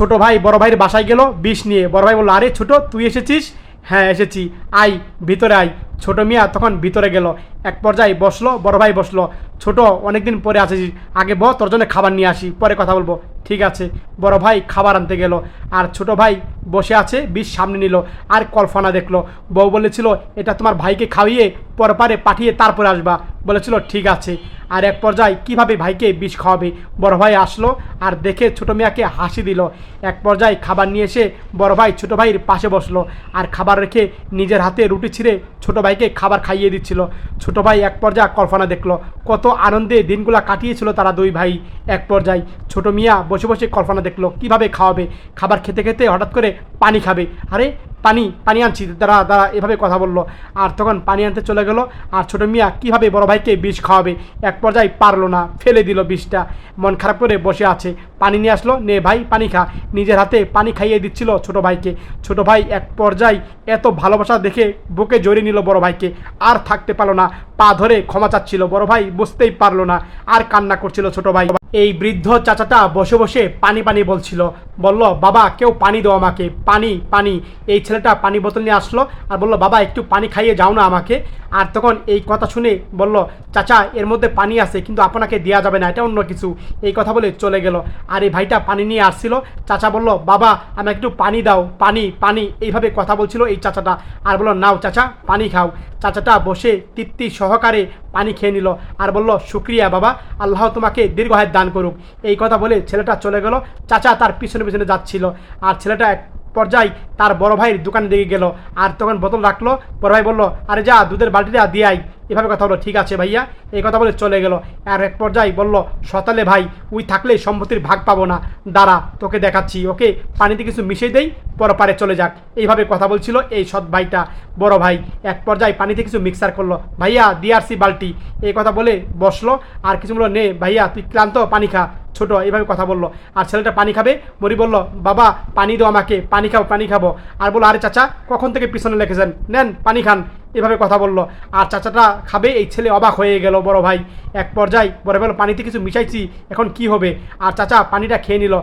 ছোট ভাই বড় ভাইয়ের বাসায় গেল বিষ নিয়ে। বড় ভাই বললো, আরে ছোট তুই এসেছিস? হ্যাঁ এসেছি, আয় ভিতরে আয়। ছোট মিয়া তখন ভিতরে গেল। এক পর্যায়ে বসলো, বড় ভাই বসলো। ছোট অনেকদিন পরে আসিস, আগে তোর জন্য খাবার নিয়ে আসি, পরে কথা বলবো। ঠিক আছে। বড় ভাই খাবার আনতে গেল, আর ছোট ভাই বসে আছে, বিষ সামনে নিল। আর কল্পনা দেখলো, বউ বলেছিল এটা তোমার ভাইকে খাইয়ে পরপারে পাঠিয়ে তারপরে আসবা, বলেছিল ঠিক আছে। আর এক পর্যায়ে কীভাবে ভাইকে বিষ খাওয়াবে, বড় ভাই আসলো আর দেখে ছোটো মেয়াকে হাসি দিল। এক পর্যায়ে খাবার নিয়ে এসে বড় ভাই ছোটো ভাইয়ের পাশে বসলো, আর খাবার রেখে নিজের হাতে রুটি ছিঁড়ে ছোটো ভাইকে খাবার খাইয়ে দিচ্ছিল। ছোটো ভাই এক পর্যায়ে কল্পনা দেখলো, কত আনন্দে দিনগুলো কাটিয়েছিল তারা দুই ভাই। এক পর্যায়ে ছোটো মিয়া বসে বসে কল্পনা দেখলো কীভাবে খাওয়াবে। খাবার খেতে খেতে হঠাৎ করে পানি খাবে, আরে পানি পানি আনছি, দাঁড়া দাঁড়া, এভাবে কথা বললো। আর তখন পানি আনতে চলে গেল। আর ছোটো মিয়া কীভাবে বড় ভাইকে বিষ খাওয়াবে, এক পর্যায়ে পারলো না, ফেলে দিল বিষটা। মন খারাপ করে বসে আছে। পানি নিয়ে আসলো, নে ভাই পানি খা। নিজের হাতে পানি খাইয়ে দিচ্ছিল ছোটো ভাইকে। ছোটো ভাই এক পর্যায়ে এত ভালোবাসা দেখে বুকে জড়িয়ে নিল বড় ভাইকে। আর থাকতে পারলো না, পা ধরে ক্ষমা চাচ্ছিল। বড় ভাই বুঝতেই পারলো না, আর কান্না করছিল ছোটো ভাই। এই বৃদ্ধ চাচাটা বসে বসে পানি পানি বলছিল। বলল, বাবা কেউ পানি দাও আমাকে, পানি পানি। এই ছেলেটা পানি বোতল নিয়ে আসলো আর বলল, বাবা একটু পানি খাইয়ে যাও না আমাকে। আর তখন এই কথা শুনে বলল, চাচা এর মধ্যে পানি আছে কিন্তু আপনাকে দেওয়া যাবে না, এটা অন্য কিছু। এই কথা বলে চলে গেল। আর এই ভাইটা পানি নিয়ে আসছিল। চাচা বলল, বাবা আমাকে একটু পানি দাও, পানি পানি, এইভাবে কথা বলছিল এই চাচাটা। আর বলল, নাও চাচা পানি খাও। চাচাটা বসে তৃপ্তি সহকারে পানি খেয়ে নিল আর বলল, শুক্রিয়া বাবা, আল্লাহ তোমাকে দীর্ঘায়ু দান করুক। এই কথা বলে ছেলেটা চলে গেল। চাচা তার পিছনে পিছনে যাচ্ছিল। আর ছেলেটা এক পর্যায়ে তার বড় ভাইয়ের দোকানে দিকে গেল। আর তখন বোতল রাখলো। বড় ভাই বলল, আরে যা দুধের বালতিটা দিয়ে আই। এভাবে কথা বলো, ঠিক আছে ভাইয়া। এই কথা বলে চলে গেল। আর এক পর্যায়ে বলল, সতালে ভাই উই থাকলে সম্পত্তির ভাগ পাবো না, দাঁড়া তোকে দেখাচ্ছি, ওকে পানিতে কিছু মিশিয়ে দেই, পরপারে চলে যাক। এইভাবে কথা বলছিল এই সৎ ভাইটা। বড় ভাই এক পর্যায়ে পানিতে কিছু মিক্সার করলো, ভাইয়া ডিআরসি বালতি। এই কথা বলে বসলো। আর কিছু বললো, নে ভাইয়া তুই ক্লান্ত, পানি খা। ছোট এইভাবে কথা বললো। আর ছেলেটা পানি খাবে। মরি বলল, বাবা পানি দাও আমাকে, পানি খাও, পানি খাবো। আর বললো, আরে চাচা কখন থেকে পিছনে লেগেছেন, নেন পানি খান। এভাবে কথা বললো। আর চাচাটা খাবে, এই ছেলে অবাক হয়ে গেল। বড় ভাই এক পর্যায়ে বড় বলল, পানিতে কিছু মিশাইছি, এখন কি হবে? আর চাচা পানিটা খেয়ে নিল।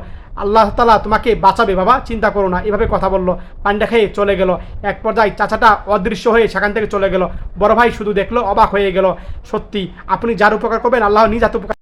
আল্লাহ তাআলা তোমাকে বাঁচাবে বাবা, চিন্তা করো না, এভাবে কথা বললো। পানিটা খেয়ে চলে গেল। এক পর্যায়ে চাচাটা অদৃশ্য হয়ে সেখান থেকে চলে গেল। বড় ভাই শুধু দেখলো, অবাক হয়ে গেল। সত্যি আপনি যার উপকার করবেন আল্লাহ নিজ হাতে উপকার